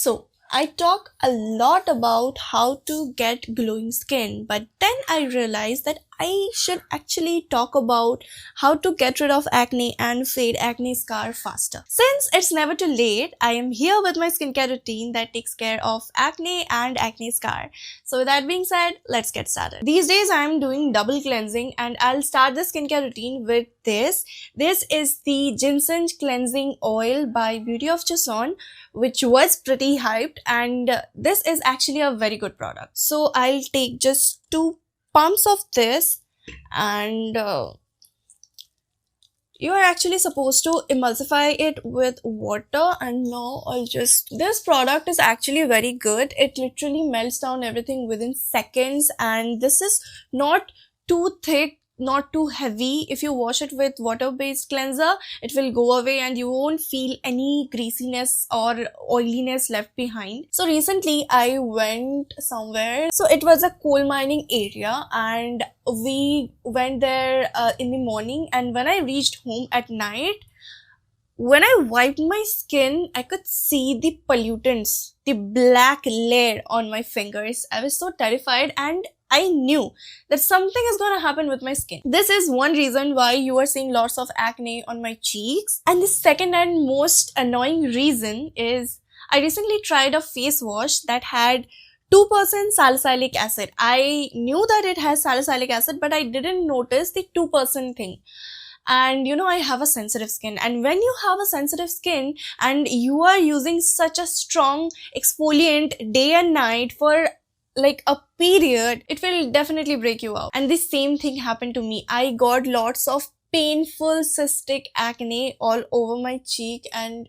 So, I talk a lot about how to get glowing skin, but then I realized that I should actually talk about how to get rid of acne and fade acne scar faster. Since it's never too late, I am here with my skincare routine that takes care of acne and acne scar. So with that being said, let's get started. These days I am doing double cleansing and I'll start the skincare routine with this. This is the Ginseng cleansing oil by Beauty of Joseon, which was pretty hyped, and this is actually a very good product. So I'll take just 2 pumps of this, and you are actually supposed to emulsify it with water. And now this product is actually very good. It literally melts down everything within seconds, and this is not too thick, not too heavy. If you wash it with water-based cleanser, it will go away and you won't feel any greasiness or oiliness left behind. So recently I went somewhere. So it was a coal mining area, and we went there in the morning, and when I reached home at night, when I wiped my skin, I could see the pollutants, the black layer on my fingers. I was so terrified, and I knew that something is gonna happen with my skin. This is one reason why you are seeing lots of acne on my cheeks. And the second and most annoying reason is I recently tried a face wash that had 2% salicylic acid. I knew that it has salicylic acid, but I didn't notice the 2% thing. And I have a sensitive skin, and when you have a sensitive skin and you are using such a strong exfoliant day and night for like a period, it will definitely break you out. And the same thing happened to me. I got lots of painful cystic acne all over my cheek, and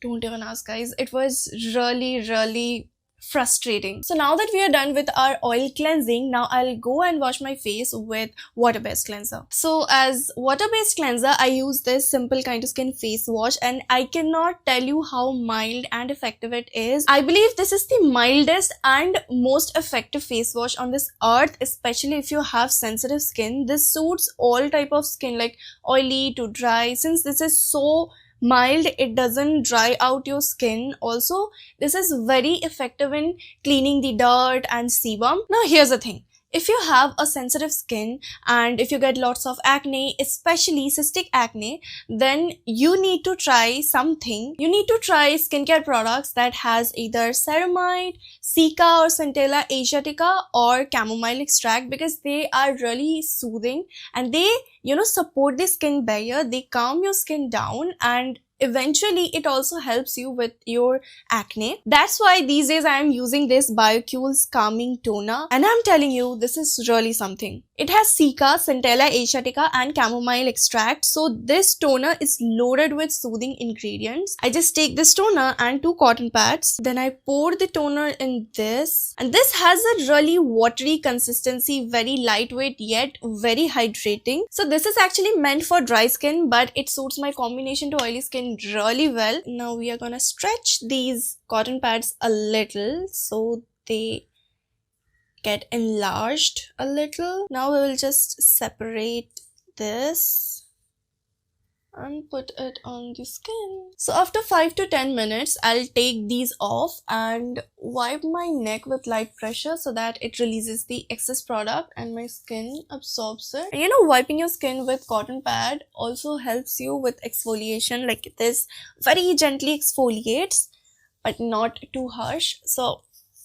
don't even ask, guys, it was really frustrating. So now that we are done with our oil cleansing, now I'll go and wash my face with water-based cleanser. So as water-based cleanser, I use this Simple Kind of Skin face wash, and I cannot tell you how mild and effective it is. I believe this is the mildest and most effective face wash on this earth, especially if you have sensitive skin. This suits all type of skin, like oily to dry. Since this is so mild, it doesn't dry out your skin. Also, this is very effective in cleaning the dirt and sebum. Now here's the thing. If you have a sensitive skin and if you get lots of acne, especially cystic acne, then you need to try something. You need to try skincare products that has either ceramide, cica or centella asiatica or chamomile extract, because they are really soothing and they support the skin barrier. They calm your skin down, and eventually it also helps you with your acne. That's why these days I am using this Biocule's calming toner, and I'm telling you, this is really something. It has cica, centella asiatica and chamomile extract. So this toner is loaded with soothing ingredients. I just take this toner and 2 cotton pads. Then I pour the toner in this, and this has a really watery consistency, very lightweight yet very hydrating. So this is actually meant for dry skin, but it suits my combination to oily skin really well. Now we are gonna stretch these cotton pads a little so they get enlarged a little. Now we will just separate this and put it on the skin. So after 5 to 10 minutes, I'll take these off and wipe my neck with light pressure so that it releases the excess product and my skin absorbs it. And wiping your skin with cotton pad also helps you with exfoliation. Like this very gently exfoliates, but not too harsh. So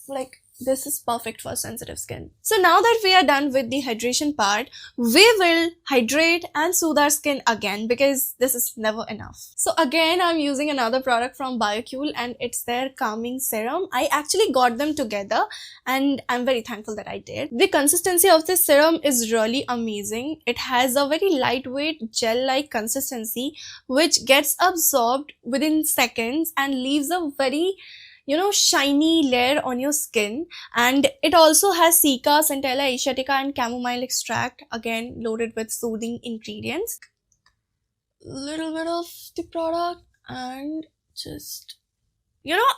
like this is perfect for sensitive skin. So now that we are done with the hydration part, we will hydrate and soothe our skin again, because this is never enough. So again, I'm using another product from Biocule, and it's their calming serum. I actually got them together and I'm very thankful that I did. The consistency of this serum is really amazing. It has a very lightweight gel-like consistency which gets absorbed within seconds and leaves a very shiny layer on your skin. And it also has cica, centella asiatica and chamomile extract, again loaded with soothing ingredients. Little bit of the product, and just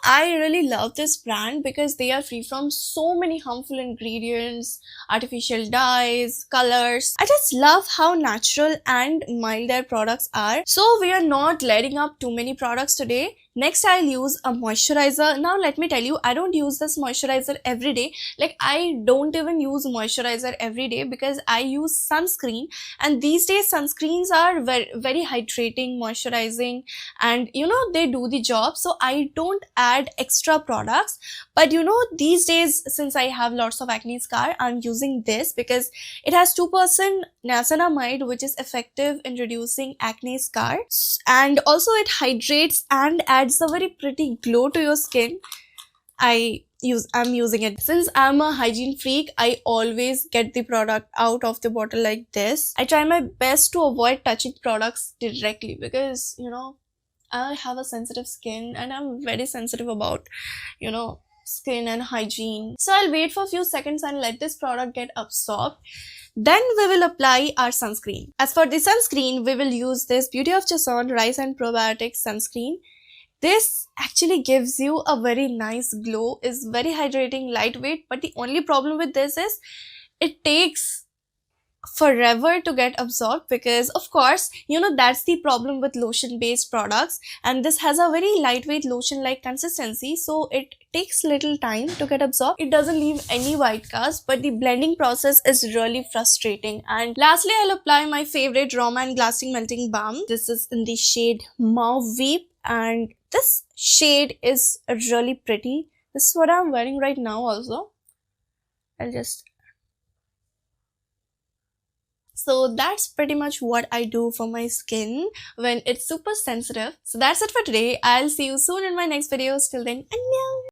I really love this brand because they are free from so many harmful ingredients, artificial dyes, colors. I just love how natural and mild their products are. So we are not letting up too many products today. Next, I'll use a moisturizer. Now, let me tell you, I don't use this moisturizer every day. Like, I don't even use moisturizer every day because I use sunscreen. And these days, sunscreens are very, very hydrating, moisturizing, and they do the job. So, I don't add extra products. But these days, since I have lots of acne scar, I'm using this because it has 2% niacinamide, which is effective in reducing acne scar. And also, it hydrates and adds a very pretty glow to your skin. I'm using it. Since I'm a hygiene freak, I always get the product out of the bottle like this. I try my best to avoid touching products directly because I have a sensitive skin and I'm very sensitive about skin and hygiene. So I'll wait for a few seconds and let this product get absorbed. Then we will apply our sunscreen. As for the sunscreen, we will use this Beauty of Joseon Rice and Probiotic Sunscreen. This actually gives you a very nice glow, is very hydrating, lightweight, but the only problem with this is it takes forever to get absorbed because of course that's the problem with lotion based products, and this has a very lightweight lotion like consistency, so it takes little time to get absorbed. It doesn't leave any white cast, but the blending process is really frustrating. And lastly, I'll apply my favorite Roman Lasting Melting Balm. This is in the shade Mauve Weep, and this shade is really pretty. This is what I'm wearing right now also. So that's pretty much what I do for my skin when it's super sensitive. So that's it for today. I'll see you soon in my next videos. Till then, annyeong!